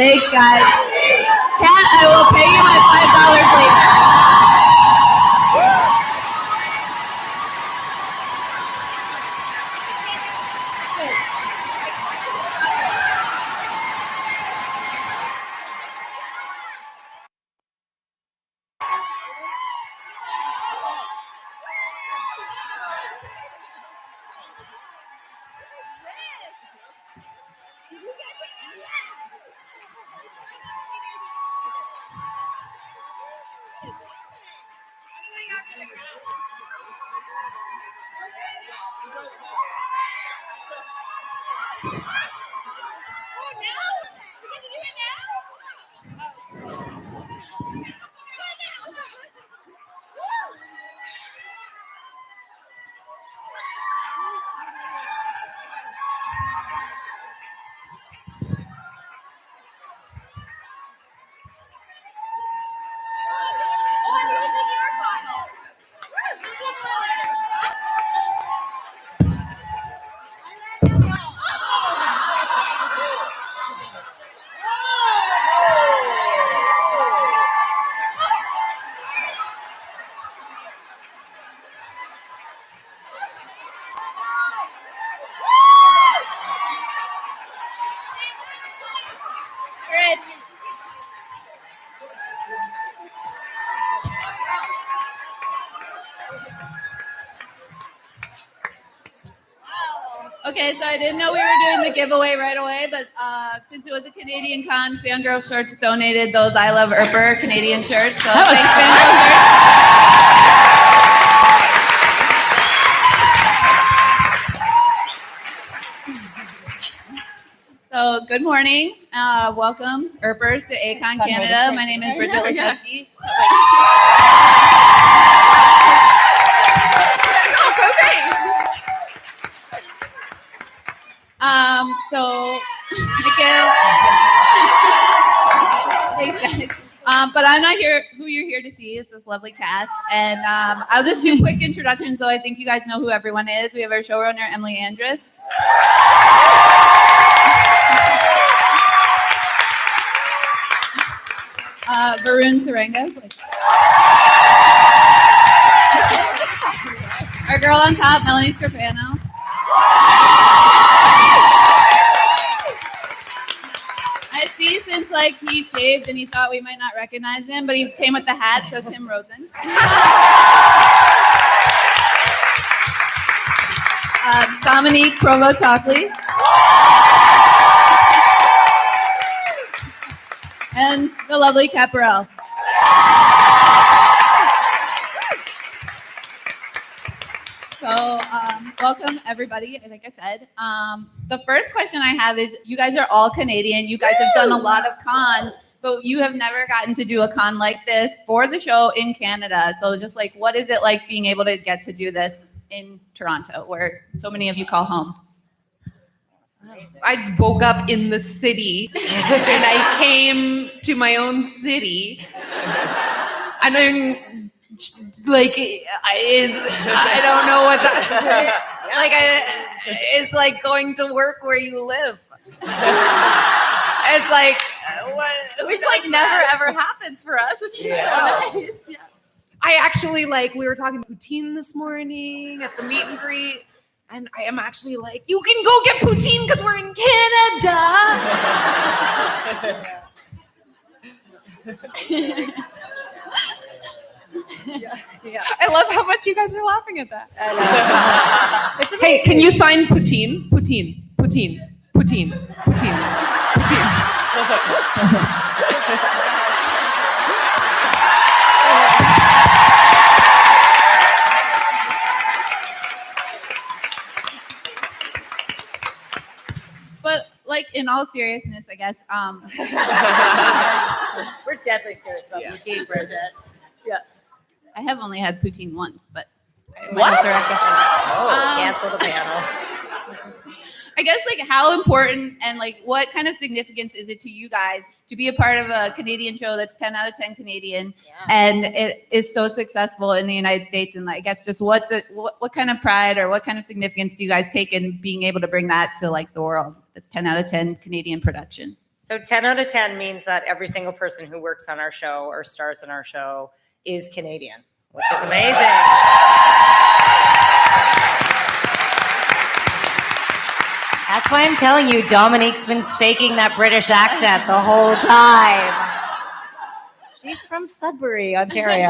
Thanks, guys. Kat, I will pay you my $5 later. Okay, so I didn't know we were doing the giveaway right away, but since it was a Canadian con, Fangirl Shirts donated those I Love Erper Canadian shirts. So thanks, Fangirl Shirts. So good morning. Welcome, Erpers, to ACON Canada. My name is Bridget Leszewski. So, thanks, guys. But I'm not here. Who you're here to see is this lovely cast, and I'll just do quick introductions so I think you guys know who everyone is. We have our showrunner Emily Andrus. Varun Sarenga. Our girl on top, Melanie Scarpano. I see since he shaved and he thought we might not recognize him, but he came with the hat, so Tim Rosen. Dominique Provo-Chockley. And the lovely Caparel. So welcome, everybody. Like I said, the first question I have is, you guys are all Canadian. You guys have done a lot of cons, but you have never gotten to do a con like this for the show in Canada. So just what is it like being able to get to do this in Toronto, where so many of you call home? I woke up in the city and I came to my own city. And I'm I don't know what that it's like going to work where you live. It's which never ever happens for us, which is so nice. Yeah. I actually we were talking poutine this morning at the meet and greet. And I am actually you can go get poutine because we're in Canada. Yeah. I love how much you guys are laughing at that. Hey, can you sign poutine? Poutine. Poutine. Poutine. Poutine. Poutine. But in all seriousness, I guess We're deadly serious about poutine, Bridget. Yeah. I have only had poutine once, but I might What? have to rectify. Cancel the panel. I guess how important and what kind of significance is it to you guys to be a part of a Canadian show that's 10 out of 10 Canadian and it is so successful in the United States? And I guess just what kind of pride or what kind of significance do you guys take in being able to bring that to the world? This 10 out of 10 Canadian production. So 10 out of 10 means that every single person who works on our show or stars in our show is Canadian, which is amazing. That's why I'm telling you, Dominique's been faking that British accent the whole time. She's from Sudbury, Ontario.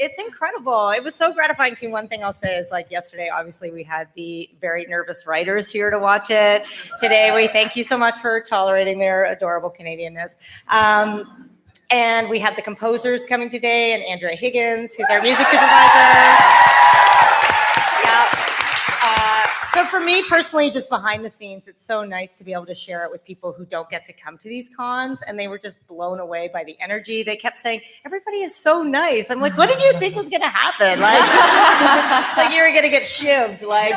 It's incredible. It was so gratifying too. One thing I'll say is, like, yesterday, obviously we had the very nervous writers here to watch it. Today, we thank you so much for tolerating their adorable Canadianness. And we had the composers coming today, and Andrea Higgins, who's our music supervisor. So for me personally, just behind the scenes, it's so nice to be able to share it with people who don't get to come to these cons, and they were just blown away by the energy. They kept saying, everybody is so nice. I'm like, what did you think was going to happen? Like you were going to get shivved. Like,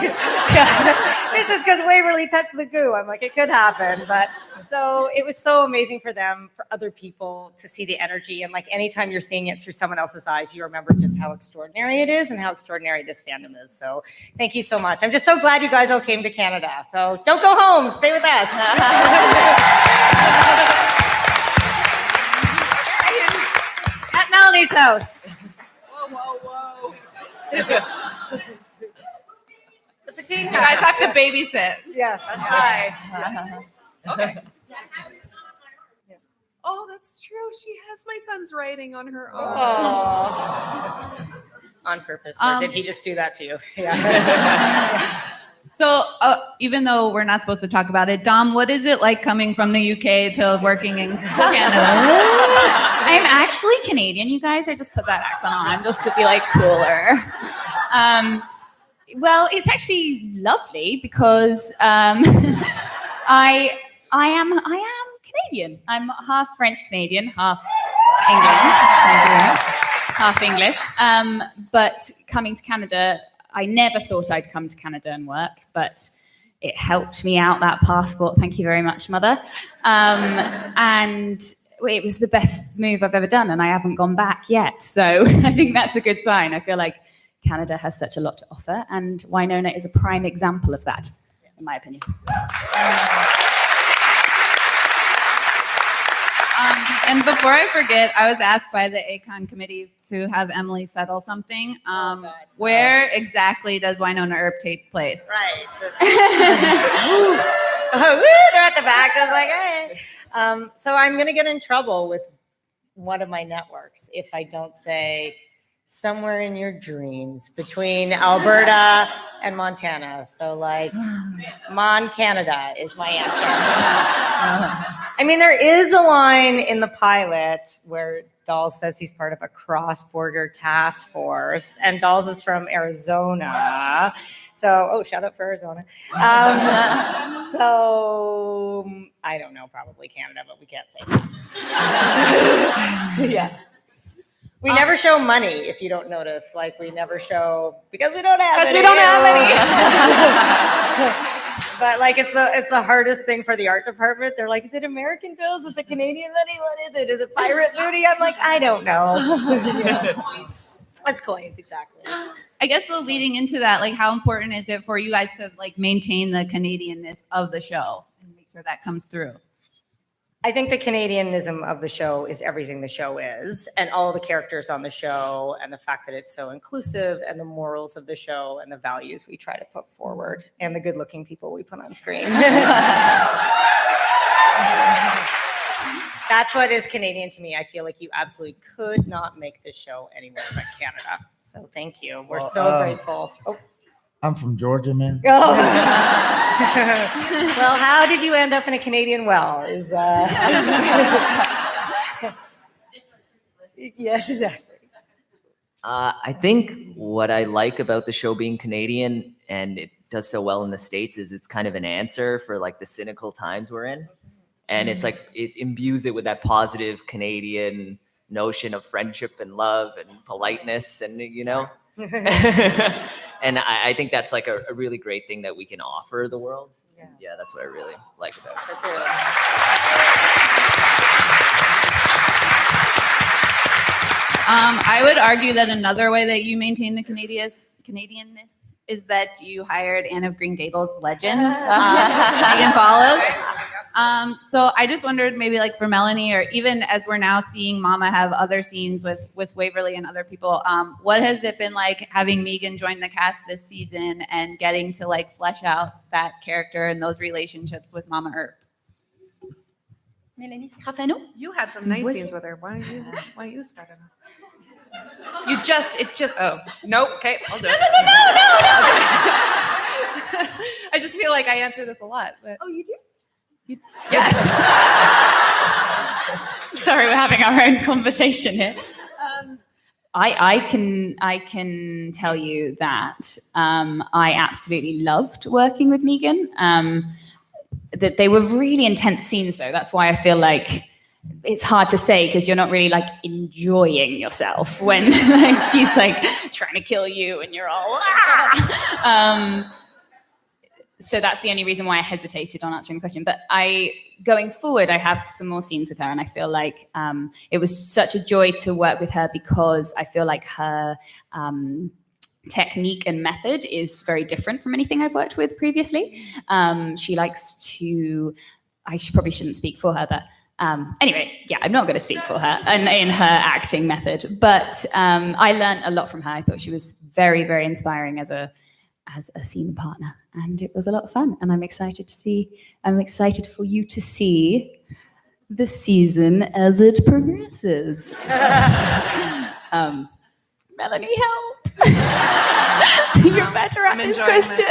this is because Waverly touched the goo. I'm like, it could happen. But so it was so amazing for them, for other people to see the energy. And like anytime you're seeing it through someone else's eyes, you remember just how extraordinary it is and how extraordinary this fandom is. So thank you so much. I'm just so glad you guys all came to Canada. So don't go home. Stay with us. At Melanie's house. Whoa. The poutine You guys have to babysit. Yeah, that's right. Okay. Oh, that's true. She has my son's writing on her own. Aww. On purpose. Or did he just do that to you? Yeah. So even though we're not supposed to talk about it, Dom, what is it like coming from the UK to working in Canada? I'm actually Canadian, you guys. I just put that accent on just to be like cooler. Well, it's actually lovely because I am Canadian. I'm half French Canadian, half English. But coming to Canada, I never thought I'd come to Canada and work, but it helped me out, that passport. Thank you very much, Mother. And it was the best move I've ever done, and I haven't gone back yet. So I think that's a good sign. I feel like Canada has such a lot to offer, and Winona is a prime example of that, in my opinion. And before I forget, I was asked by the ACON committee to have Emily settle something. Where exactly does Winona Earp take place? Right. So, they're at the back. I was like, hey. So I'm going to get in trouble with one of my networks if I don't say somewhere in your dreams between Alberta and Montana. So like Canada is my answer. I mean, there is a line in the pilot where Dolls says he's part of a cross-border task force, and Dolls is from Arizona. So, shout out for Arizona. So I don't know, probably Canada, but we can't say that. Yeah. We never show money, if you don't notice. Like, we never show, because we don't have any. Because we don't have any. But like, it's the hardest thing for the art department. They're like, is it American bills? Is it Canadian money? What is it? Is it pirate booty? I'm like, I don't know. It's coins, exactly. I guess though, leading into that, like, how important is it for you guys to like maintain the Canadianness of the show and make sure that comes through? I think the Canadianism of the show is everything the show is, and all the characters on the show, and the fact that it's so inclusive, and the morals of the show, and the values we try to put forward, and the good-looking people we put on screen. That's what is Canadian to me. I feel like you absolutely could not make this show anywhere but Canada. So thank you. We're so grateful. Oh. I'm from Georgia, man. Oh. Well, how did you end up in a Canadian well? Yes, exactly. I think what I like about the show being Canadian, and it does so well in the States, is it's kind of an answer for like the cynical times we're in. And it's like, it imbues it with that positive Canadian notion of friendship and love and politeness and, you know. And I think that's like a really great thing that we can offer the world. Yeah, that's what I really like about it. I would argue that another way that you maintain the Canadianness is that you hired Anne of Green Gables legend, Megan Follows. So I just wondered, maybe like for Melanie, or even as we're now seeing Mama have other scenes with Waverly and other people, what has it been like having Megan join the cast this season and getting to like flesh out that character and those relationships with Mama Earp? Mélanie Scrafano? You had some nice Was scenes it? with her. Why don't you start it? Oh, nope. Okay, I'll do it. I just feel like I answer this a lot. But. Oh, you do? Yes. Sorry, we're having our own conversation here. I can tell you that I absolutely loved working with Megan. That they were really intense scenes, though. That's why I feel like it's hard to say, because you're not really like enjoying yourself when like she's like trying to kill you and you're all so that's the only reason why I hesitated on answering the question. But going forward, I have some more scenes with her, and I feel like it was such a joy to work with her, because I feel like her technique and method is very different from anything I've worked with previously. She likes to, probably shouldn't speak for her, but anyway, yeah, I'm not going to speak for her in her acting method, but I learned a lot from her. I thought she was very, very inspiring as a scene partner, and it was a lot of fun, and I'm excited for you to see the season as it progresses. Melanie, help. You're better at this question.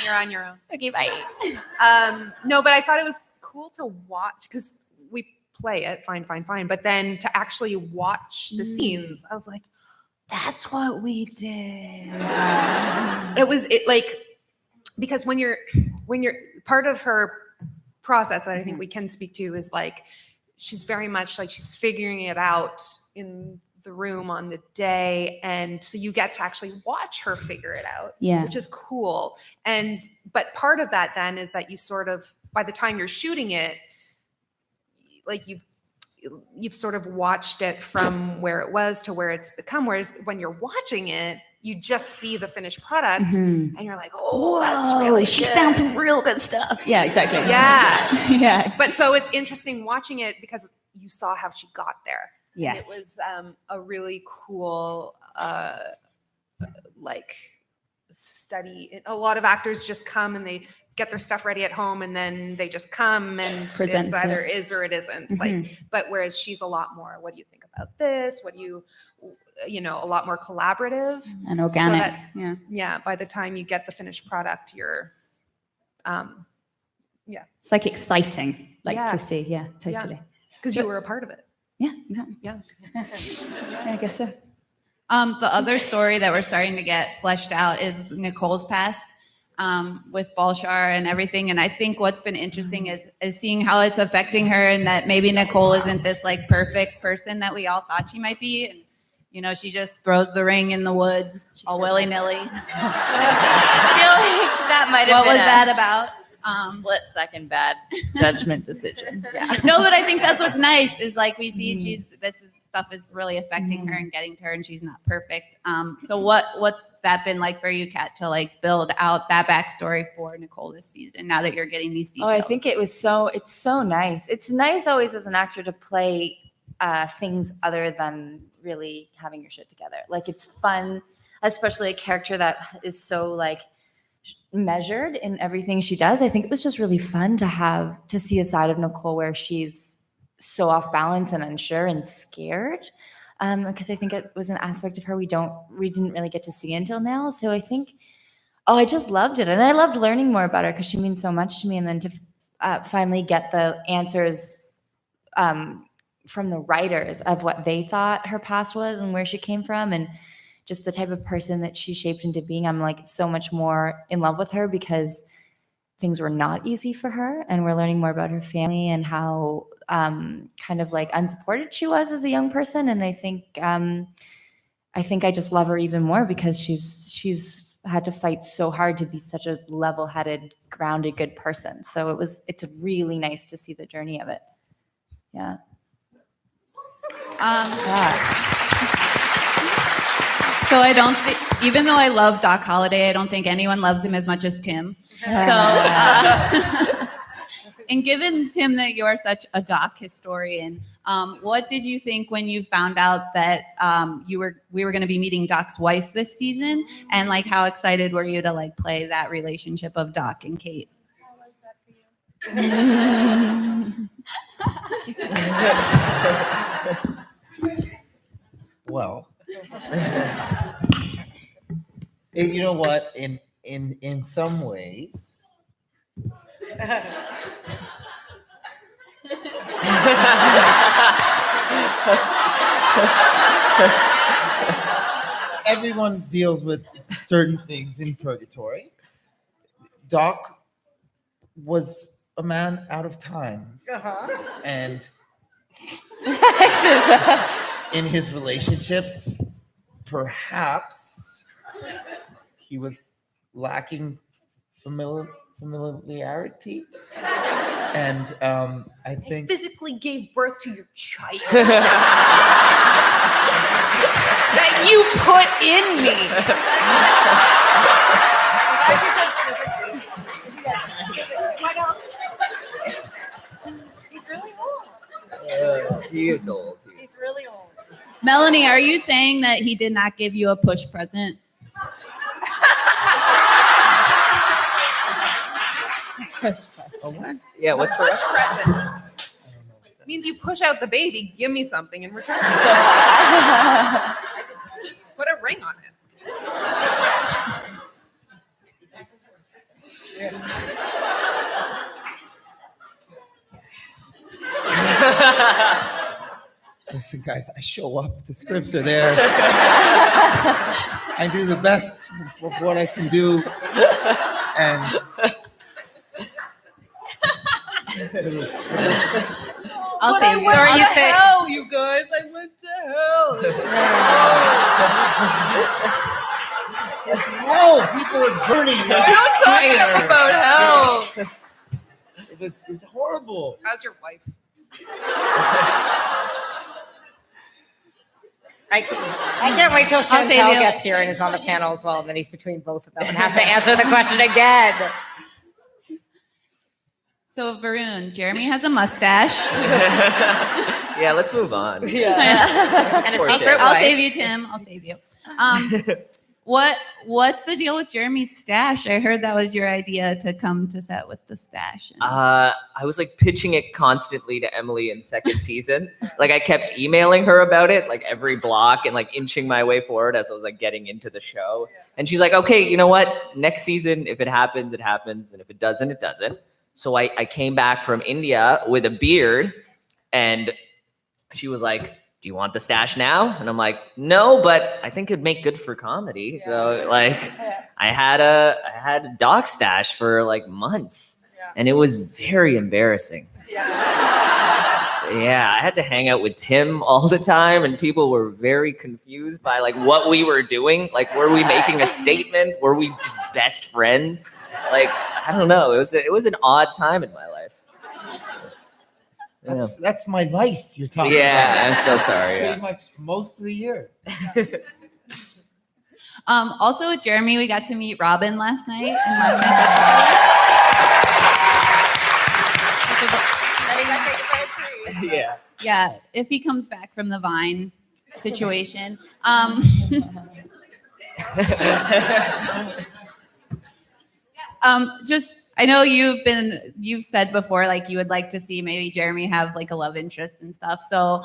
You're on your own. Okay, bye. No, but I thought it was cool to watch, because we play it, fine. But then to actually watch the scenes, I was like, that's what we did. It like, because when you're part of her process that I think we can speak to is like, she's very much like she's figuring it out in the room on the day, and so you get to actually watch her figure it out, which is cool. But part of that then is that you sort of, by the time you're shooting it, like you've sort of watched it from where it was to where it's become, whereas when you're watching it, you just see the finished product and you're like, oh, that's really she good. found some real good stuff. Yeah, exactly. Yeah. Yeah. But so it's interesting watching it because you saw how she got there. Yes. And it was a really cool like study. A lot of actors just come and they get their stuff ready at home, and then they just come and Present it's either is or it isn't. Like, but whereas she's a lot more, what do you think about this? What do you a lot more collaborative and organic. So that, yeah. By the time you get the finished product, you're, it's like exciting, Yeah. to see. Yeah, totally. because you were a part of it. Yeah, exactly. Yeah. I guess so. The other story that we're starting to get fleshed out is Nicole's past. With Balshar and everything. And I think what's been interesting is seeing how it's affecting her, and that maybe Nicole isn't this like perfect person that we all thought she might be. And, she just throws the ring in the woods all willy-nilly. I feel like that might have What been was that about? split second bad judgment decision. Yeah. No, but I think that's what's nice is like we see stuff is really affecting her and getting to her, and she's not perfect. So what's that been like for you, Kat, to like build out that backstory for Nicole this season now that you're getting these details? Oh, I think it's so nice. It's nice always as an actor to play things other than really having your shit together. Like, it's fun, especially a character that is so like measured in everything she does. I think it was just really fun to see a side of Nicole where she's so off balance and unsure and scared, because I think it was an aspect of her we didn't really get to see until now. So I think, I just loved it, and I loved learning more about her because she means so much to me. And then to finally get the answers from the writers of what they thought her past was and where she came from, and just the type of person that she shaped into being. I'm like so much more in love with her because things were not easy for her, and we're learning more about her family and how kind of like unsupported she was as a young person. And I think I just love her even more because she's had to fight so hard to be such a level-headed, grounded, good person. So it's really nice to see the journey of it. Yeah. So I don't think, even though I love Doc Holliday, I don't think anyone loves him as much as Tim. So, and given, Tim, that you are such a Doc historian, what did you think when you found out that we were going to be meeting Doc's wife this season? And like, how excited were you to like play that relationship of Doc and Kate? How was that for you? Well, you know what? In some ways, everyone deals with certain things in purgatory. Doc was a man out of time, and in his relationships, perhaps he was lacking familiarity, and I think Physically gave birth to your child that you put in me. What else? He's really old. He is old. He's really old. Melanie, are you saying that he did not give you a push present? oh, what? Yeah, what's Push the present means you push out the baby. Give me something in return. Put a ring on it. Listen, guys, I show up. The scripts are there. I do the best for what I can do, and I'll say I went Sorry, to you say- hell, you guys. I went to hell. it's hell. People are burning. We're not talking about hell. It's horrible. How's your wife? I can't wait till save Chantel you. gets here and is on the panel as well, and then he's between both of them and has to answer the question again. So, Varun, Jeremy has a mustache. Yeah, let's move on. And a Poor secret Tim. I'll wife. save you, Tim. I'll save you. What's the deal with Jeremy's stash? I heard that was your idea to come to set with the stash. I was like pitching it constantly to Emily in second season. Like I kept emailing her about it, like every block, and like inching my way forward as I was like getting into the show. And she's like, okay, you know what? Next season, if it happens, it happens. And if it doesn't, it doesn't. So I came back from India with a beard, and she was like, do you want the stash now? And I'm like, no, but I think it'd make good for comedy. Yeah. So like I had a Doc stash for like months, and it was very embarrassing. Yeah, I had to hang out with Tim all the time, and people were very confused by like what we were doing. Like, were we making a statement? Were we just best friends? Like, I don't know. It was an odd time in my life. That's my life you're talking Yeah, about. I'm so sorry. Pretty Yeah. much most of the year. Also with Jeremy, we got to meet Robin last night. In last night's episode. Yeah. Yeah, if he comes back from the Vine situation. Just, I know you've said before, like you would like to see maybe Jeremy have like a love interest and stuff. So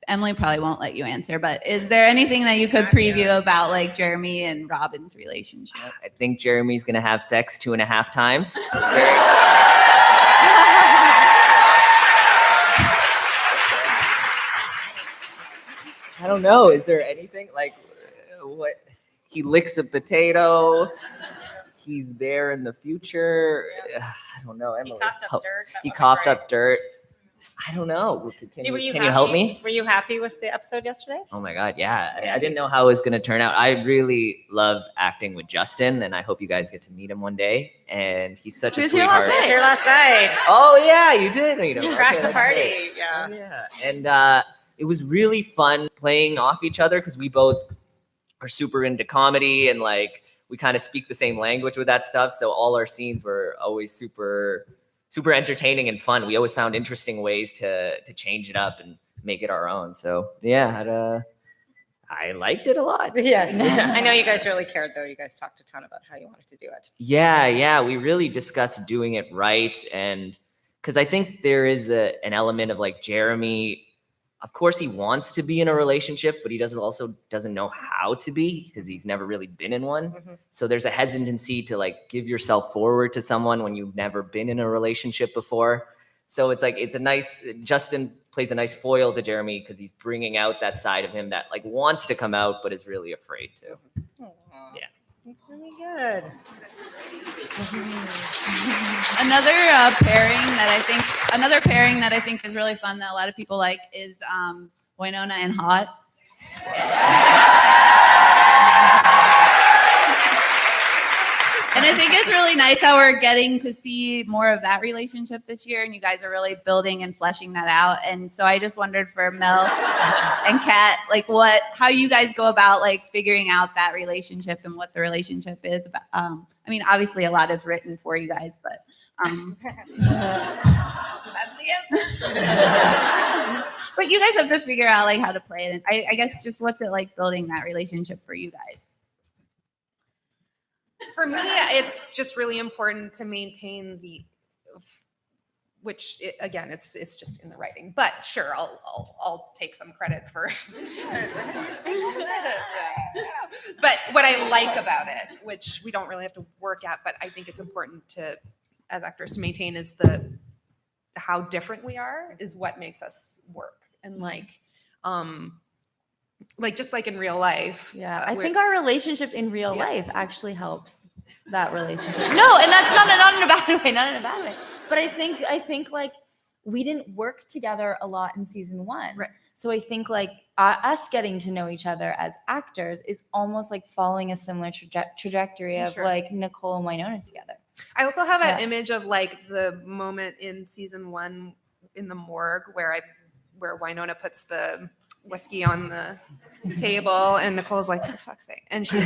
Emily probably won't let you answer, but is there anything that you could preview about like Jeremy and Robin's relationship? I think Jeremy's gonna have sex 2.5 times. I don't know. Is there anything like what? He licks a potato. He's there in the future. I don't know. Emily. He coughed up dirt. I don't know. Can you help me? Were you happy with the episode yesterday? Oh my God, yeah. I didn't know how it was going to turn out. I really love acting with Justin, and I hope you guys get to meet him one day. And he's such a sweetheart. He was here last night. Oh yeah, you did meet him. You crashed the that's party. great. Yeah. Oh, yeah. And it was really fun playing off each other because we both are super into comedy, and like we kind of speak the same language with that stuff. So all our scenes were always super entertaining and fun. We always found interesting ways to change it up and make it our own. So yeah, I liked it a lot. Yeah. I know you guys really cared, though. You guys talked a ton about how you wanted to do it. Yeah, we really discussed doing it right, and because I think there is an element of like Jeremy. Of course, he wants to be in a relationship, but he doesn't know how to be because he's never really been in one. Mm-hmm. So there's a hesitancy to like give yourself forward to someone when you've never been in a relationship before. So it's like Justin plays a nice foil to Jeremy because he's bringing out that side of him that like wants to come out but is really afraid to. Aww. Yeah. That's really good. Another pairing that I think is really fun that a lot of people like is Winona and Hot. And I think it's really nice how we're getting to see more of that relationship this year, and you guys are really building and fleshing that out. And so I just wondered for Mel and Kat, like how you guys go about like figuring out that relationship and what the relationship is about. I mean, obviously a lot is written for you guys, but that's the answer. But you guys have to figure out like how to play it. And I guess just what's it like building that relationship for you guys? For me, it's just really important to maintain again, it's just in the writing. But sure, I'll take some credit for. But what I like about it, which we don't really have to work at, but I think it's important to, as actors, to maintain is how different we are is what makes us work, and just like in real life. Yeah, I think our relationship in real life actually helps that relationship. No, and that's not in a bad way, But I think like we didn't work together a lot in season 1. Right. So I think like us getting to know each other as actors is almost like following a similar trajectory of like Nicole and Winona together. I also have an image of like the moment in season 1 in the morgue where Winona puts the whiskey on the table and Nicole's like, for fuck's sake. And she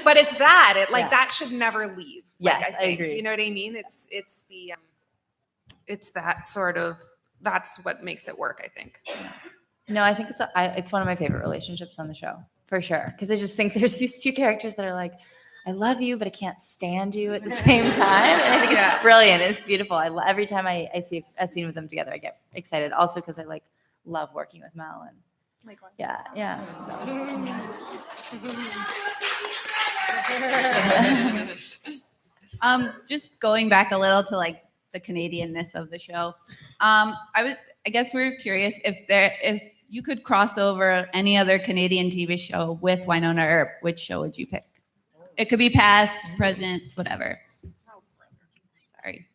but it's that should never leave. Yes, I agree. You know what I mean? It's that sort of, that's what makes it work, I think. No, I think it's one of my favorite relationships on the show, for sure. Because I just think there's these two characters that are like, I love you, but I can't stand you at the same time. And I think it's brilliant. It's beautiful. Every time I see a scene with them together, I get excited. Also because I love working with Mel and Likewise. Yeah. So. Just going back a little to like the Canadianness of the show. I guess we were curious if you could cross over any other Canadian TV show with Winona Earp, which show would you pick? It could be past, present, whatever. Sorry.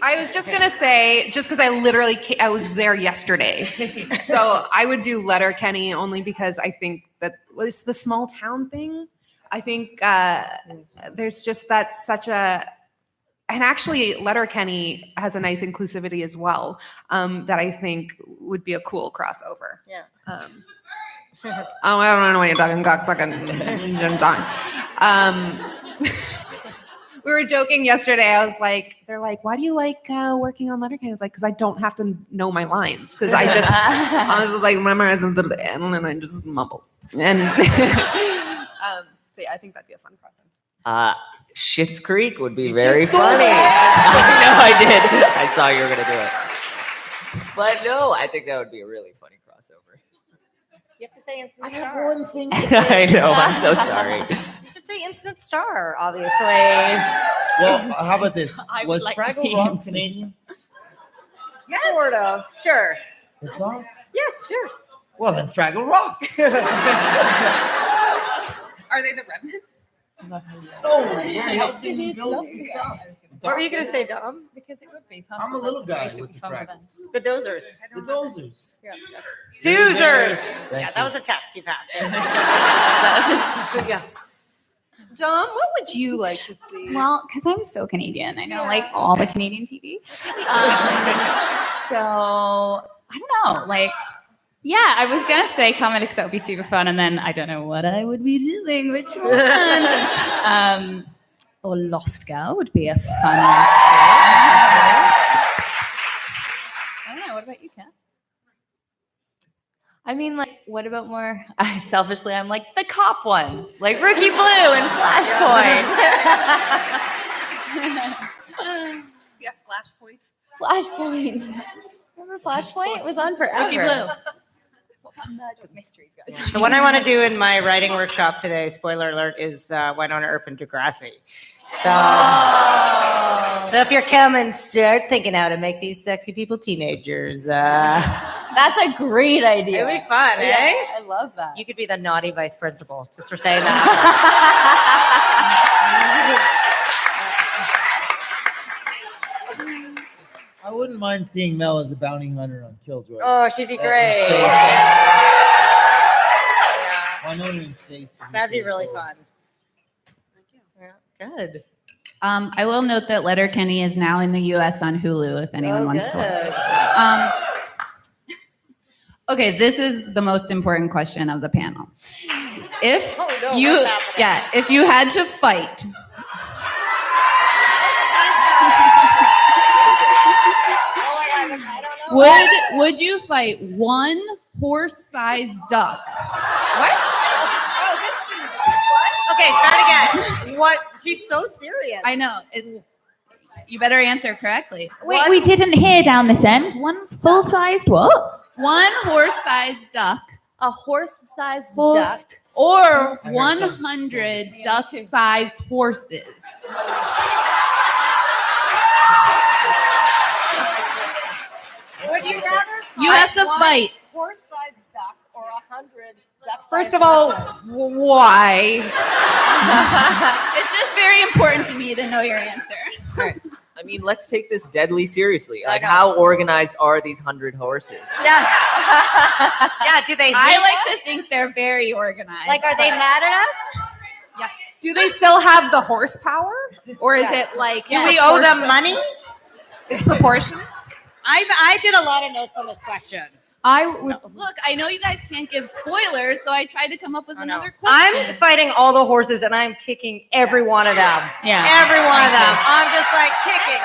I was just going to say, just because I was there yesterday. So I would do Letterkenny only because I think that it's the small town thing. I think there's just and actually Letterkenny has a nice inclusivity as well that I think would be a cool crossover. Yeah. I don't know what you're talking, cocksucking. We were joking yesterday. I was like, they're like, why do you like working on Letterkenny? I was like, because I don't have to know my lines. Because I was just like, memorize the end, and I just mumble. And so yeah, I think that'd be a fun crossover. Schitt's Creek would be very funny. I know I did. I saw you were gonna do it. But no, I think that would be a really funny crossover. You have to say Instant I Star. have one thing. I know. I'm so sorry. You should say Instant Star, obviously. Well, how about this? I would Was like to Fraggle see Rock him. Canadian? Yes. Sort of. Sure. It's not? Yes, sure. Well, then Fraggle Rock. Are they the remnants? No, we're helping you build stuff. What were you going to say, Dom? Because it would be. I'm a little guy with the Fraggles. The Dozers. The Dozers. Yeah. Doozers. Yeah, that was a test. You passed it. Yeah. Dom, what would you like to see? Well, because I'm so Canadian, I know like all the Canadian TV. So I don't know, like, yeah, I was gonna say Carmen because that would be super fun, and then I don't know what I would be doing. Which one? Or Lost Girl would be a fun one. I don't know. What about you, Kat? I mean, like, what about more? Selfishly, I'm like the cop ones, like Rookie Blue and Flashpoint. Yeah, Flashpoint. Flashpoint. Remember Flashpoint? It was on forever. Rookie Blue. Mysteries, guys. The one I want to do in my writing workshop today, spoiler alert, is Winona Earp and Degrassi. So if you're coming, start thinking how to make these sexy people teenagers. That's a great idea. It'd be fun, Yeah, eh? I love that. You could be the naughty vice principal, just for saying that. I wouldn't mind seeing Mel as a bounty hunter on Killjoy. Oh, she'd be great. Winona in space. That'd be really fun. Yeah, good. I will note that Letterkenny is now in the U.S. on Hulu. If anyone wants to watch. Okay, this is the most important question of the panel. If if you had to fight. Would you fight one horse-sized duck? What? Okay, start again. What? She's so serious. I know. You better answer correctly. Wait, we didn't hear down this end. One full-sized what? One horse-sized duck A horse-sized Horse- duck. or 100 duck-sized horses. Would you rather You have to fight. horse-sized duck or 100 duck? First of all, why? It's just very important to me to know your answer. I mean, let's take this deadly seriously. Like, how organized are these 100 horses? Yes. Yeah. Do they? I like to think they're very organized. Like, are they mad at us? Do they still have the horsepower, or is it like? Do we owe them money? Is proportionate? I did a lot of notes on this question. I would. Look, I know you guys can't give spoilers, so I tried to come up with another I'm question. fighting all the horses and I'm kicking every one of them. Yeah. Every one of them. I'm just like kicking.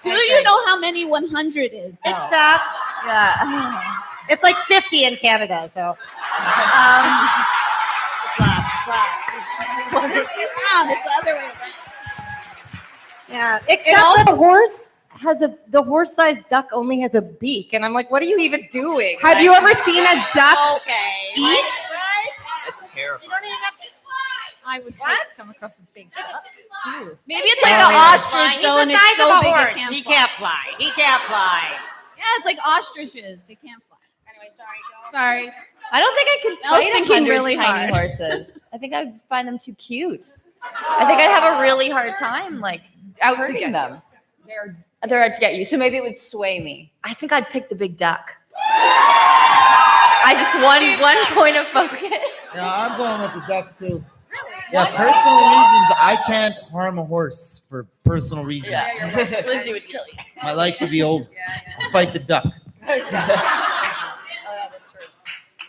Do you know how many 100 is? Though? It's Yeah. it's like 50 in Canada, so It's the other way around. yeah. Except that the horse has the horse-sized duck only has a beak, and I'm like, what are you even doing? Have you ever seen a duck Okay. eat? Right? That's terrifying. You don't even have to. I would hate to come across a big duck. Maybe it's like an ostrich, though, and He's the it's size so of a big horse. it can't He fly. can't fly. He can't fly. Yeah, it's like ostriches. They can't fly. Anyway, sorry. Sorry. I don't think I could Mel's fight thinking 100 really tiny hard. horses. I think I'd find them too cute. I think I'd have a really hard time, like, Out to hurting get them. They're They're out to get you. So maybe it would sway me. I think I'd pick the big duck. I just one point of focus. Yeah, I'm going with the duck too. Yeah, personal reasons. I can't harm a horse for personal reasons. Lindsay would kill you. My life would be over. I'll fight the duck. Oh, yeah, that's true.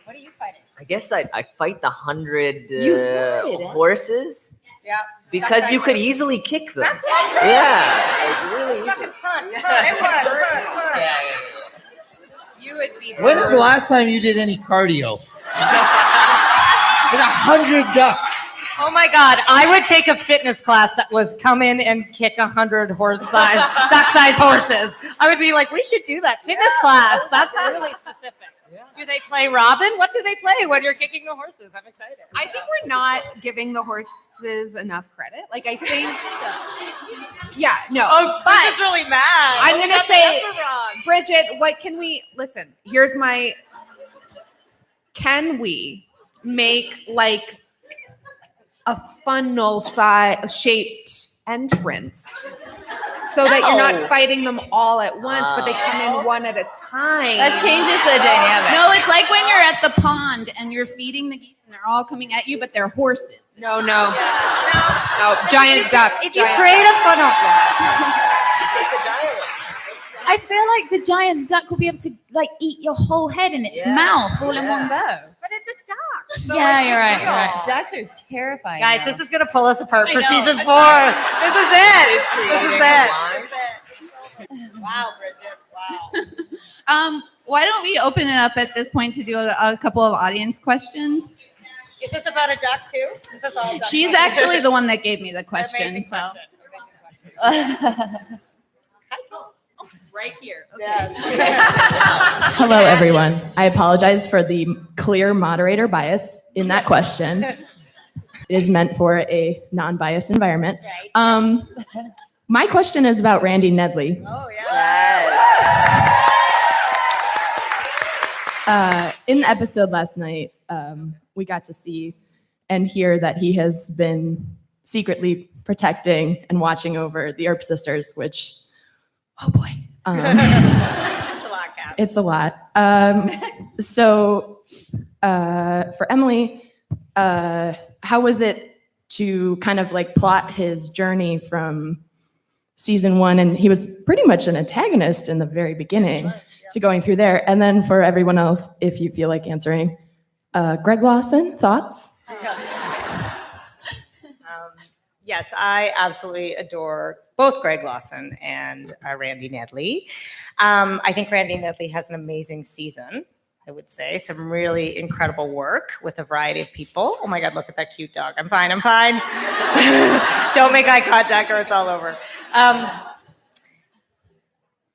What are you fighting? I guess I fight the 100 You would. horses Yeah. because you could easily kick them. That's what I'm saying. Yeah, like really easily. Fucking fun. Yeah. you would be. When was the last time you did any cardio? With 100 ducks. Oh my God. I would take a fitness class that was come in and kick 100 duck-sized horses. I would be like, we should do that fitness class. That's really specific. Do they play Robin? What do they play when you're kicking the horses? I'm excited. I think we're not giving the horses enough credit. Like, I think. Yeah, no. Oh, but Bridget's really mad. I'm We gonna got the say- answer wrong. Bridget, what can we listen? Here's my. Can we make like a funnel size shaped entrance so that you're No. not fighting them all at once, but they come in one at a time? That changes the dynamic. No, it's like when you're at the pond and you're feeding the geese and they're all coming at you, but they're horses. No, giant duck. If you giant create duck. a funnel, I feel like the giant duck will be able to like eat your whole head in its mouth all in one go. But it's a duck. So Yeah, it's you're right, a you're right. deal. Ducks are terrifying. Guys, though. this is gonna pull us apart for know. season 4. This is it. This is it. Wow, Bridget. Wow. Why don't we open it up at this point to do a couple of audience questions? Is this about a duck too? Is this all duck? She's actually the one that gave me the question. Amazing So question. right here. Hello, everyone. I apologize for the clear moderator bias in that question. It is meant for a non-biased environment. My question is about Randy Nedley. Oh yeah. In the episode last night, we got to see and hear that he has been secretly protecting and watching over the Earp sisters, which, oh boy. It's a lot, Kat. It's a lot. So for Emily, how was it to kind of like plot his journey from season 1? And he was pretty much an antagonist in the very beginning to going through there. And then for everyone else, if you feel like answering, Greg Lawson, thoughts? Yes, I absolutely adore both Greg Lawson and Randy Nedley. I think Randy Nedley has an amazing season, I would say. Some really incredible work with a variety of people. Oh my God, look at that cute dog. I'm fine. Don't make eye contact or it's all over.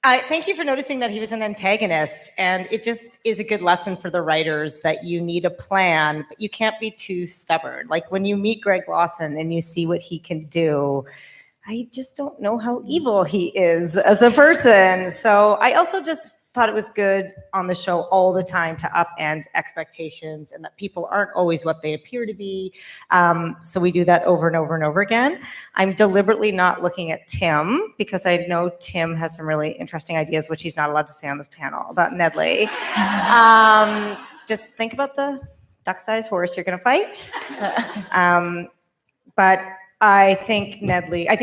I thank you for noticing that he was an antagonist, and it just is a good lesson for the writers that you need a plan, but you can't be too stubborn. Like when you meet Greg Lawson and you see what he can do, I just don't know how evil he is as a person. So I also just thought it was good on the show all the time to upend expectations and that people aren't always what they appear to be. So we do that over and over and over again. I'm deliberately not looking at Tim because I know Tim has some really interesting ideas, which he's not allowed to say on this panel, about Nedley. Just think about the duck-sized horse you're gonna fight. But I think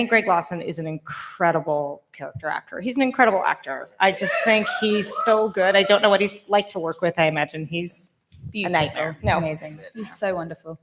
Greg Lawson is an incredible character actor. He's an incredible actor. I just think he's so good. I don't know what he's like to work with. I imagine he's Beautiful. a nightmare. No. Amazing. He's so wonderful.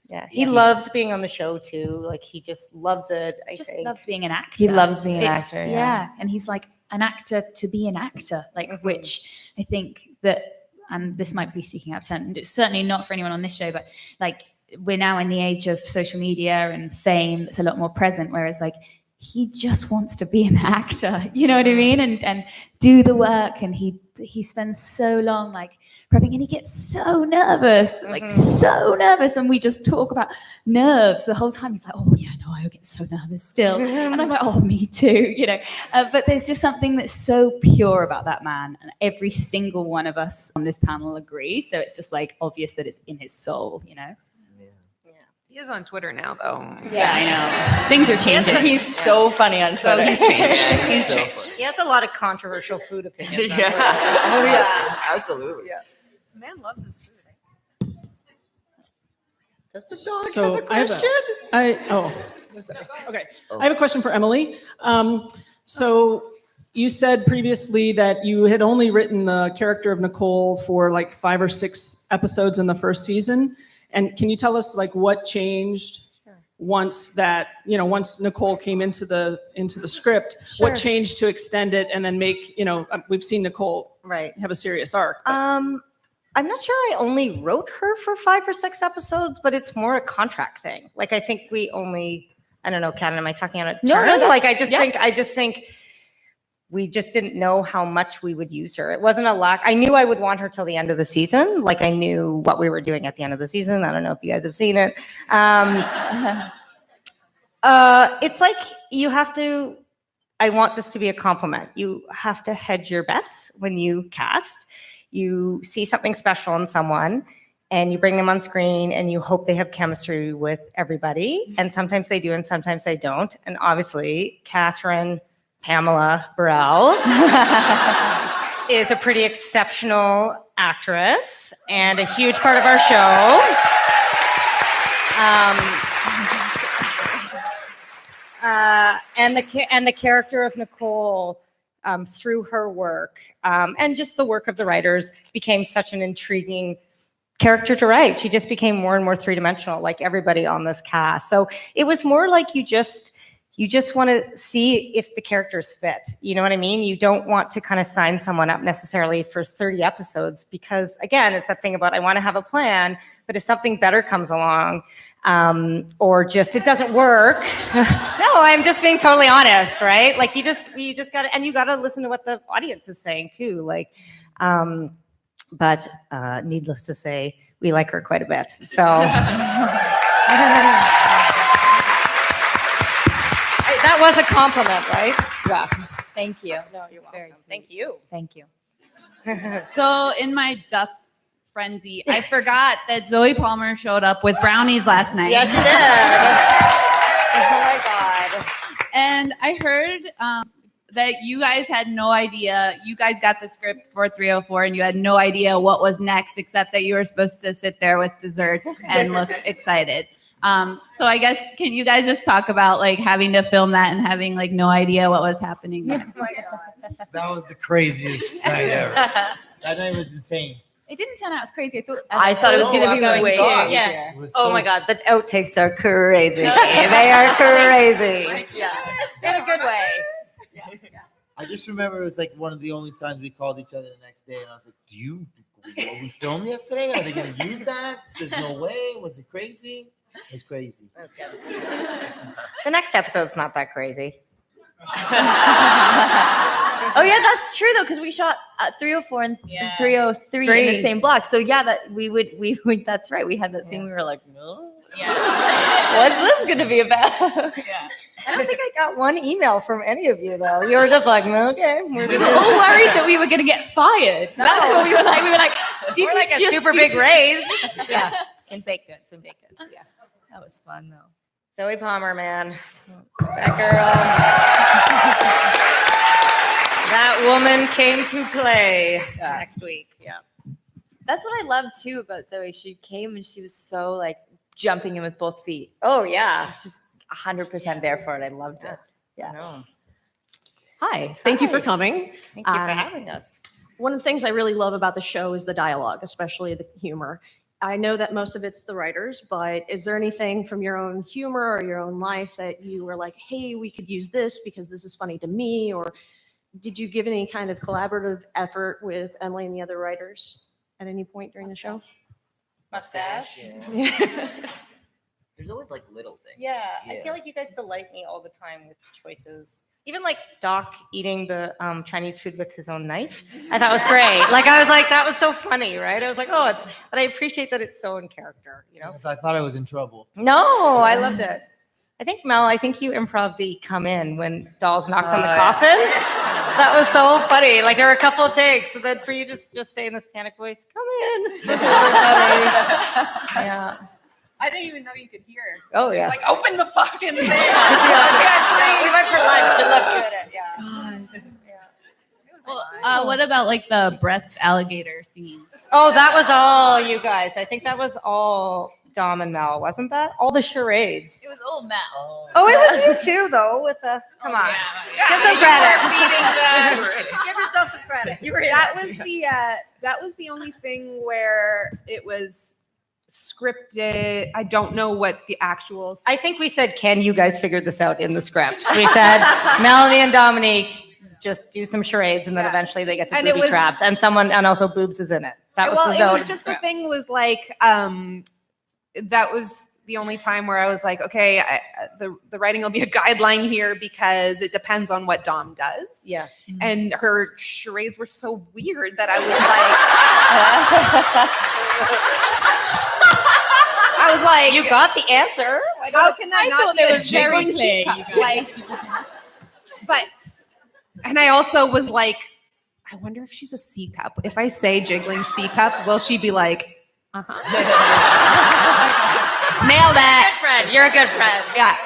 Yeah, he loves being on the show too. Like he just loves it. I Just think. loves being an actor. He loves being an It's- actor. Yeah. And he's like an actor to be an actor, like which I think that, and this might be speaking out of turn, it's certainly not for anyone on this show, but like we're now in the age of social media and fame that's a lot more present, whereas like he just wants to be an actor, you know what I mean? And do the work, and he spends so long like prepping, and he gets so nervous, like so nervous, and we just talk about nerves the whole time. He's like, oh yeah, no, I get so nervous still. And I'm like, oh, me too, you know. But there's just something that's so pure about that man, and every single one of us on this panel agree. So it's just like obvious that it's in his soul, you know. He is on Twitter now, though. Yeah, I know. Things are changing. He's so funny on Twitter. He's changed. He's So changed. funny. He has a lot of controversial food opinions. on Yeah. Twitter. Oh yeah. Absolutely. Man loves his food. Does the dog So have a I have question? okay. Oh. I have a question for Emily. So you said previously that you had only written the character of Nicole for like 5 or 6 episodes in the first season. And can you tell us like what changed once Nicole came into the script? What changed to extend it and then make, we've seen Nicole Right. have a serious arc. but- I'm not sure I only wrote her for 5 or 6 episodes, but it's more a contract thing. Like I think I don't know, Kat, am I talking out of No, turn? no, Like that's- I just think we just didn't know how much we would use her. It wasn't a lack. I knew I would want her till the end of the season. Like I knew what we were doing at the end of the season. I don't know if you guys have seen it. It's like I want this to be a compliment. You have to hedge your bets when you cast. You see something special in someone and you bring them on screen and you hope they have chemistry with everybody. And sometimes they do and sometimes they don't. And obviously, Catherine Pamela Burrell is a pretty exceptional actress and a huge part of our show. And the character of Nicole through her work and just the work of the writers became such an intriguing character to write. She just became more and more three-dimensional, like everybody on this cast. So it was more like you just want to see if the characters fit. You know what I mean? You don't want to kind of sign someone up necessarily for 30 episodes because, again, it's that thing about I want to have a plan, but if something better comes along or just it doesn't work. No, I'm just being totally honest, right? Like you just got to, and you got to listen to what the audience is saying too. Like, but needless to say, we like her quite a bit. So. That was a compliment, right? Yeah. Thank you. No, you're Very welcome. sweet. Thank you. Thank you. So in my duck frenzy, I forgot that Zoe Palmer showed up with brownies last night. Yes, you did. Oh my God. And I heard that you guys had no idea. You guys got the script for 304 and you had no idea what was next except that you were supposed to sit there with desserts and look excited. So I guess, can you guys just talk about like having to film that and having like no idea what was happening next? Oh my God. That was the craziest night ever. That night was insane. It didn't turn out as crazy. I thought it was going to be way Yeah. It was Oh so- my God, the outtakes are crazy. They are crazy. Yeah. In a good way. I just remember it was like one of the only times we called each other the next day, and I was like, "Were we filmed yesterday? Are they going to use that? There's no way. Was it crazy? It was crazy." That's good. The next episode's not that crazy. Oh yeah, that's true though, because we shot 304 and 303 in the same block. So yeah, that we would. That's right. We had that scene. We were like, no. What's this going to be about? I don't think I got one email from any of you though. You were just like, okay. We were all worried that we were going to get fired. That's what we were like. We were like, did We're we like a just super do big some- raise. Yeah. In baked goods. Yeah. That was fun though. Zoe Palmer, man. That girl. That woman came to play next week. Yeah. That's what I love too about Zoe. She came and she was so like jumping in with both feet. Oh, yeah. Just 100% there for it. I loved it. I know. Hi, thank you for coming. Thank you for having us. One of the things I really love about the show is the dialogue, especially the humor. I know that most of it's the writers, but is there anything from your own humor or your own life that you were like, hey, we could use this because this is funny to me? Or did you give any kind of collaborative effort with Emily and the other writers at any point during the show? Mustache. Yeah. There's always like little things. Yeah, I feel like you guys delight me all the time with choices. Even like Doc eating the Chinese food with his own knife. I thought it was great. Like I was like, that was so funny, right? I was like, oh, but I appreciate that it's so in character, you know? Because I thought I was in trouble. No, I loved it. I think Mel, you improv the come in when Dolls knocks on the coffin. That was so funny. Like there were a couple of takes, and then for you just say in this panic voice, come in. It was really funny. Yeah. I didn't even know you could hear. Oh yeah. Like, open the fucking thing. We went for lunch and left it. Yeah. It was fun. What about like the breast alligator scene? Oh, that was all you guys. I think that was all Dom and Mel, wasn't that? All the charades. It was all Mel. Oh, it was you too, though. With the come on, give some credit. Give yourself some credit. You were in That it. was the only thing where it was scripted. I don't know what the actual. I think we said, "Can you guys figure this out in the script?" We said, "Melanie and Dominique just do some charades, and then Yeah. eventually they get to And it booby was- traps, and also boobs is in it." That was the it note was of just the the script. thing was like that was the only time where I was like, okay, the writing will be a guideline here because it depends on what Dom does. Yeah. And her charades were so weird that I was like, You got the answer. how can that I not thought be they a were very jiggling clear, C-cup? you guys. Like, but, and I also was like, I wonder if she's a C cup. If I say jiggling C cup, will she be like, nail that? Good friend. You're a good friend. Yeah.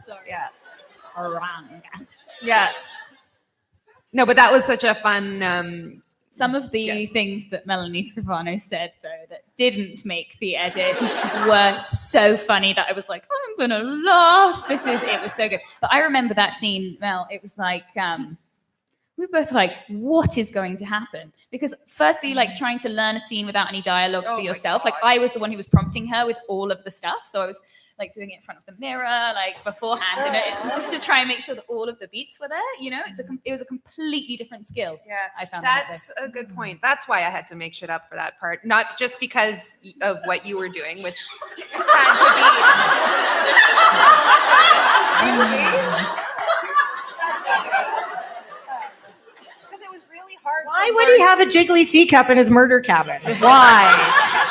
So Yeah. Orang. Yeah. No, but that was such a fun. Some of the things that Melanie Scrivano said, though, that didn't make the edit were so funny that I was like, I'm gonna laugh. It was so good. But I remember that scene, Mel, it was like, we were both like, what is going to happen? Because firstly, like trying to learn a scene without any dialogue Oh for my yourself. God. Like I was the one who was prompting her with all of the stuff. So I was like doing it in front of the mirror, like beforehand, and just to try and make sure that all of the beats were there. You know, it was a completely different skill. Yeah, I found that's a good point. That's why I had to make shit up for that part, not just because of what you were doing, which had to be. Because it was really hard. Why would he have a jiggly sea cup in his murder cabin? Why?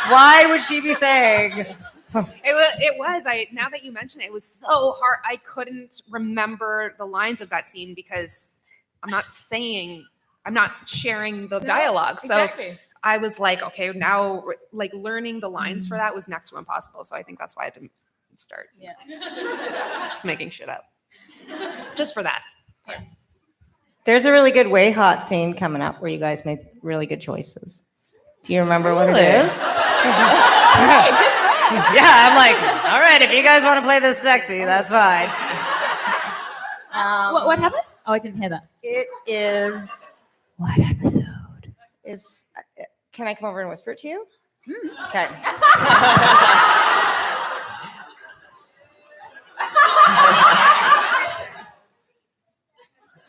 Why would she be saying? It was. Now that you mention it, it was so hard. I couldn't remember the lines of that scene because I'm not sharing the dialogue. So I was like, okay, now like learning the lines for that was next to impossible. So I think that's why I didn't start. Yeah. Just making shit up. Just for that. There's a really good Way Hot scene coming up where you guys made really good choices. Do you remember what it is? Yeah, I'm like, all right, if you guys want to play this sexy, that's fine. What happened? Oh, I didn't hear that. It is. What episode? Can I come over and whisper it to you? Okay.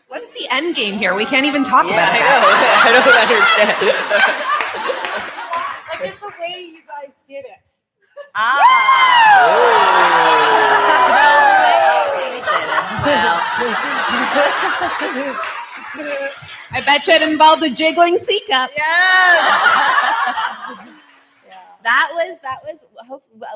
What's the end game here? We can't even talk about it. I don't understand. Like it's the way you guys did it. I bet you it involved a jiggling sea cup. That was.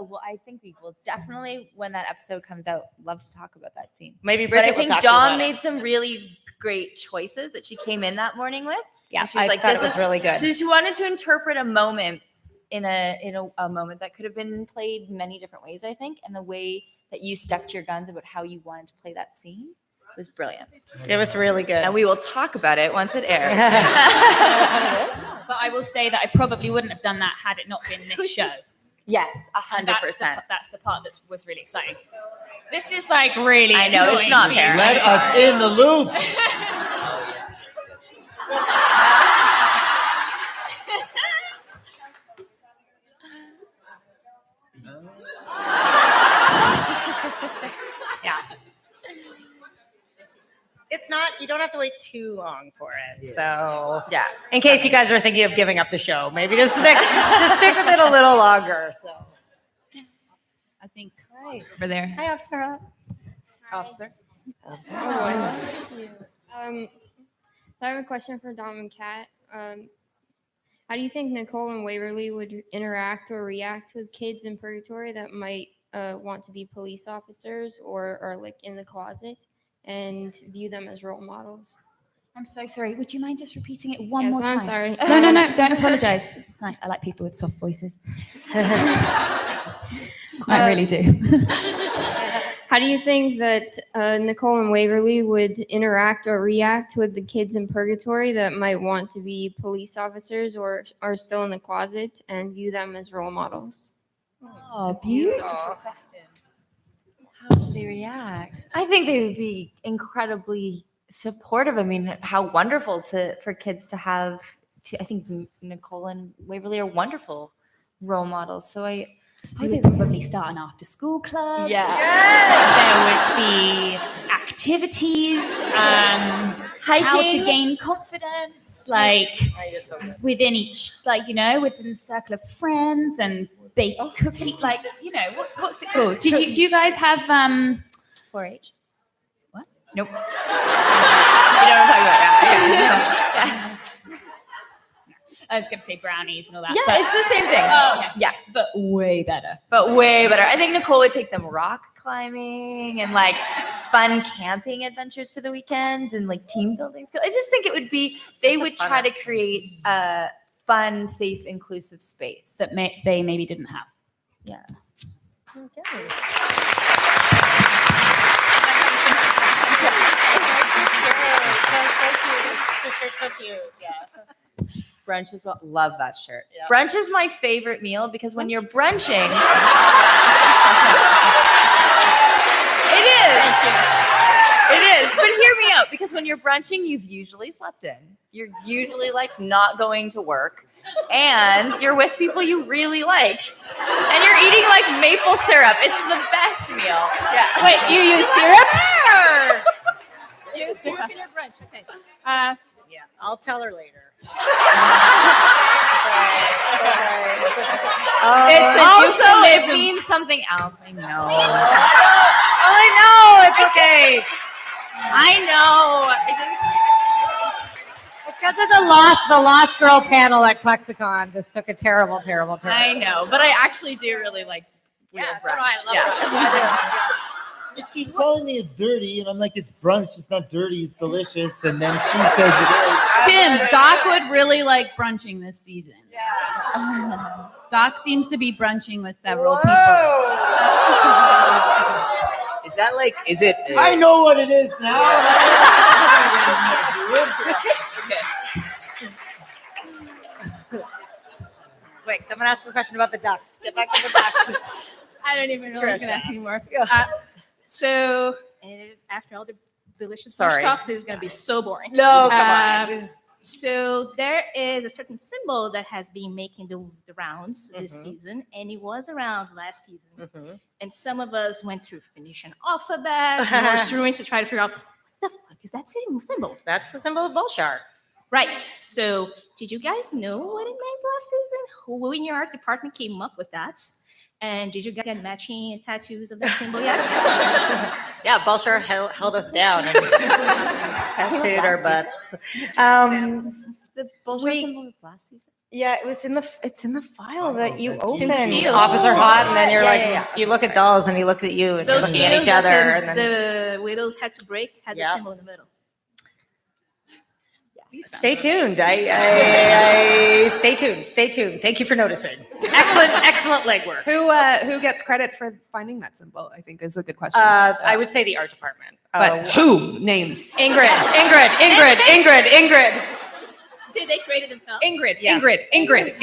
Well, I think we will definitely, when that episode comes out, love to talk about that scene. Maybe But Bridget I will think talk to you Dawn about it. made some really great choices that she came in that morning with. Yeah, she was like, thought "This it was is really good. She wanted to interpret a moment in a moment that could have been played many different ways, I think, and the way that you stuck to your guns about how you wanted to play that scene was brilliant. It was really good. And we will talk about it once it airs. But I will say that I probably wouldn't have done that had it not been this show. Yes, And 100%. That's the part that was really exciting. This is like really. I know, it's annoying not me. fair. Let us in the loop. Yeah. It's not, you don't have to wait too long for it. So, Yeah. in case you guys are thinking of giving up the show, maybe just stick with it a little longer. So, I think over there. hi, Officer. Officer. I have a question for Dom and Kat. How do you think Nicole and Waverly would interact or react with kids in purgatory that might want to be police officers or are like in the closet and view them as role models? I'm so sorry. Would you mind just repeating it one Yes, more time? I'm sorry. No. Don't apologize. It's nice. I like people with soft voices. I really do. How do you think that Nicole and Waverly would interact or react with the kids in purgatory that might want to be police officers or are still in the closet and view them as role models? Oh, beautiful. How would they react? I think they would be incredibly supportive. I mean, how wonderful for kids to have. I think Nicole and Waverly are wonderful role models. So I They would probably start an after-school club. yeah. There would be activities, how to gain confidence, like within each, like, within the circle of friends and bake cookie, like, what's it called? Do you guys have 4-H. What? Nope. You know what I'm talking about? Yeah. I was going to say brownies and all that. Yeah, but, it's the same thing. Oh, okay. Yeah, but way better. but way better. I think Nicole would take them rock climbing and like fun camping adventures for the weekend and like team building. I just think it would be, they would try to create a fun, safe, inclusive space. That they maybe didn't have. Yeah. So cute. Yeah. Brunch as well. Love that shirt. Yeah. Brunch is my favorite meal because when you're brunching, it is. But hear me out, because when you're brunching, you've usually slept in. You're usually like not going to work, and you're with people you really like, and you're eating like maple syrup. It's the best meal. Yeah. Wait, you use syrup? You use syrup in your brunch. Okay. Yeah, I'll tell her later. It's Also, it means something else. I know. I know. It's okay. I know. It's because of the Lost Girl panel at Plexicon just took a terrible turn. I know, but I actually do really like real brunch. She's telling me it's dirty, and I'm like, it's brunch. It's not dirty. It's delicious. And then she says it is. Tim, Doc would really like brunching this season. Yeah. Doc seems to be brunching with several people. Is that like? Is it? I know what it is now. Wait, someone asked a question about the ducks. Get back to the ducks. I don't even know what I was going to ask anymore. So, after all the delicious Sorry. talk, this is going to be so boring. No, come on. So there is a certain symbol that has been making the rounds this season, and it was around last season. And some of us went through Phoenician alphabet, Norse ruins to try to figure out what the fuck is that symbol. That's the symbol of Bolshar. Right. So did you guys know what it meant last season? Who in your art department came up with that? And did you get matching tattoos of that symbol yet? Yeah, Bolshar held us down and tattooed our butts. The bullshit We- symbol of last season. Yeah, it's in the file that you in open. the seals. Officer Hot, and then you're Yeah, you look at dolls and he looks at you and you're Those looking at seals each other. that And then the widows had to break had the Yeah. symbol in the middle. stay tuned. I stay tuned. Stay tuned. Thank you for noticing. Excellent legwork. Who gets credit for finding that symbol? I think is a good question. I would say the art department. But who? Names. Ingrid. Did they create it themselves? Ingrid. Yes. Ingrid.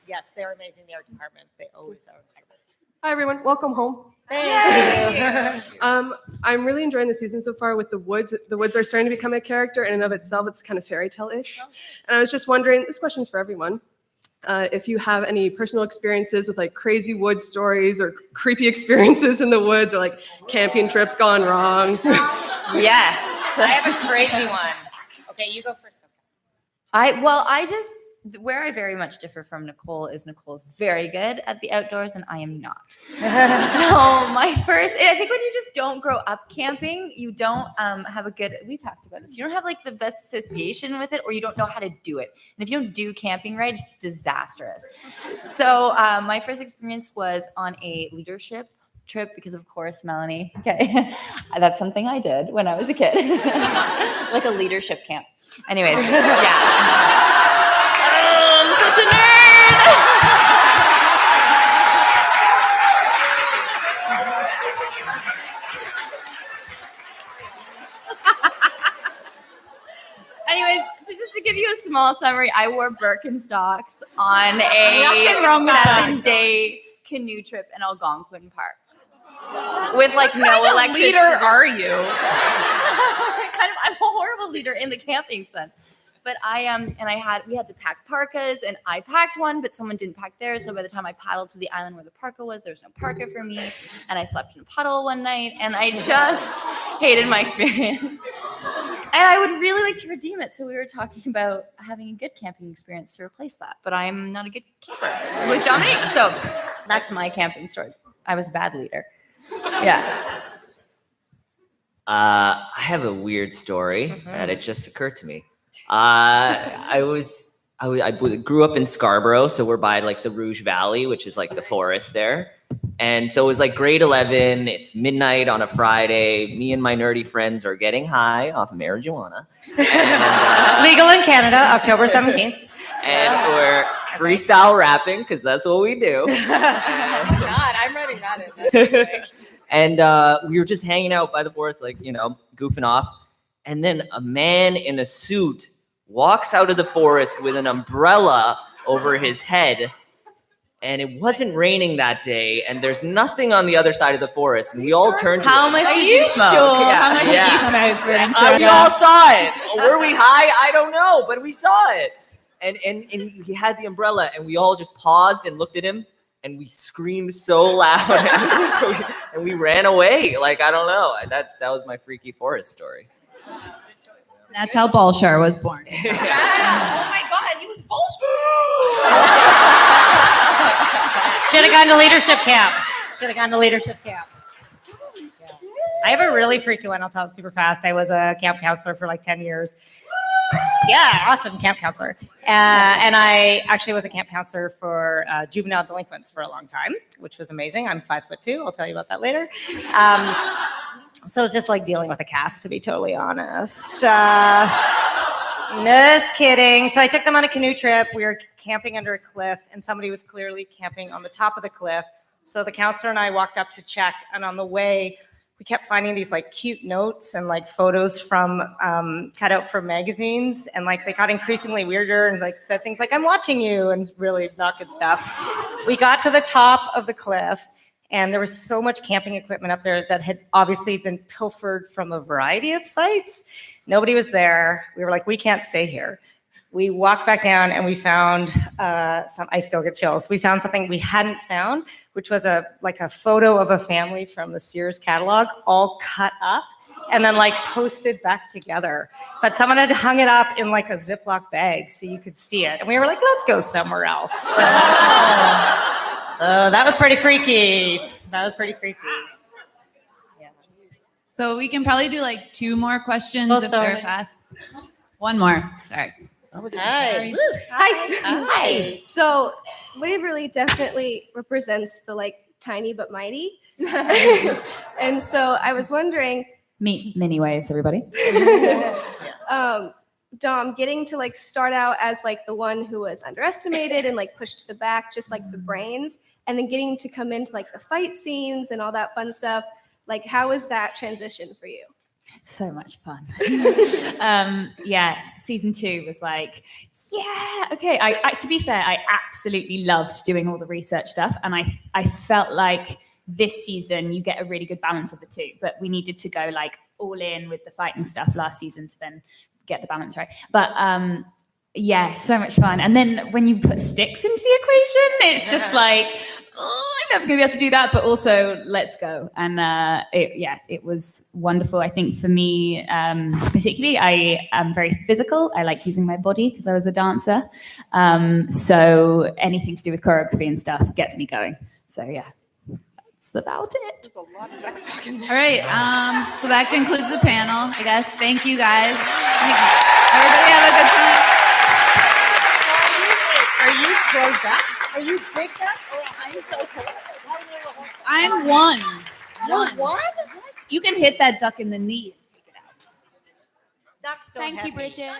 Yes, they're amazing. The art department. They always are. Hi everyone, welcome home. Thank you. I'm really enjoying the season so far with the woods. The woods are starting to become a character in and of itself. It's kind of fairy tale-ish. And I was just wondering, this question is for everyone, if you have any personal experiences with like crazy woods stories or creepy experiences in the woods or like camping trips gone wrong. Yes. I have a crazy one. Okay, you go first. Where I very much differ from Nicole is Nicole's very good at the outdoors and I am not. So I think when you just don't grow up camping, you don't have a good, we talked about this, you don't have like the best association with it or you don't know how to do it. And if you don't do camping right, it's disastrous. So my first experience was on a leadership trip because of course, Melanie, okay, that's something I did when I was a kid, like a leadership camp. Anyways, yeah. Such a nerd. Anyways, just to give you a small summary, I wore Birkenstocks on a 7-day canoe trip in Algonquin Park with like no electricity. Leader are you? I'm a horrible leader in the camping sense. But we had to pack parkas and I packed one, but someone didn't pack theirs. So by the time I paddled to the island where the parka was, there was no parka for me. And I slept in a puddle one night and I just hated my experience. And I would really like to redeem it. So we were talking about having a good camping experience to replace that. But I'm not a good camper with Dominique. So that's my camping story. I was a bad leader. Yeah. I have a weird story that it just occurred to me. I grew up in Scarborough, so we're by like the Rouge Valley, which is like the forest there. And so it was like grade 11. It's midnight on a Friday. Me and my nerdy friends are getting high off marijuana. And, Legal in Canada, October 17th. and we're freestyle rapping because that's what we do. God, I'm writing that in. And we were just hanging out by the forest, like, goofing off. And then a man in a suit walks out of the forest with an umbrella over his head. And it wasn't raining that day, and there's nothing on the other side of the forest. And we all turned to How him. much Are did you you smoke? sure? Yeah. How much Yeah. did you smoke? We all saw it. Were we high? I don't know, but we saw it. And he had the umbrella, and we all just paused and looked at him, and we screamed so loud, and we ran away. Like, I don't know. That was my freaky forest story. That's how Bolshar was born. Oh my God, he was bullshit. Should have gone to leadership camp. I have a really freaky one. I'll tell it super fast. I was a camp counselor for like 10 years. Yeah, awesome camp counselor. And I actually was a camp counselor for juvenile delinquents for a long time, which was amazing. I'm 5'2". I'll tell you about that later. So it's just like dealing with a cast, to be totally honest. Just kidding. So I took them on a canoe trip. We were camping under a cliff, and somebody was clearly camping on the top of the cliff. So the counselor and I walked up to check, and on the way, we kept finding these like cute notes and like photos from cut out from magazines, and like they got increasingly weirder and like said things like "I'm watching you" and really not good stuff. We got to the top of the cliff, and there was so much camping equipment up there that had obviously been pilfered from a variety of sites. Nobody was there. We were like, we can't stay here. We walked back down and we found I still get chills. We found something we hadn't found, which was a photo of a family from the Sears catalog, all cut up and then like posted back together. But someone had hung it up in like a Ziploc bag so you could see it. And we were like, let's go somewhere else. So that was pretty freaky. Yeah. So we can probably do like 2 more questions Oh, if sorry. they're fast. One more. Sorry. Hi. Hi. So Waverly definitely represents the like tiny but mighty. And so I was wondering, Meet mini waves, everybody. Dom, getting to like start out as like the one who was underestimated and like pushed to the back, just like the brains, and then getting to come into like the fight scenes and all that fun stuff. Like, how was that transition for you? So much fun. Yeah, season 2 was like, yeah, okay. I to be fair, I absolutely loved doing all the research stuff, and I felt like this season you get a really good balance of the two, but we needed to go like all in with the fighting stuff last season to then get the balance right. But yeah, so much fun. And then when you put sticks into the equation, it's just like, oh, I'm never gonna be able to do that, but also let's go. And it was wonderful. I think for me, particularly, I am very physical. I like using my body because I was a dancer. So anything to do with choreography and stuff gets me going. So yeah, that's about it. There's a lot of sex talking. All right. So that concludes the panel, I guess. Thank you guys. Everybody have a good time. Are you closed up? Are you big up? Oh, I'm so cold. I'm one. You're one? You can hit that duck in the knee and take it out. Ducks don't Thank have you, knees. Bridget.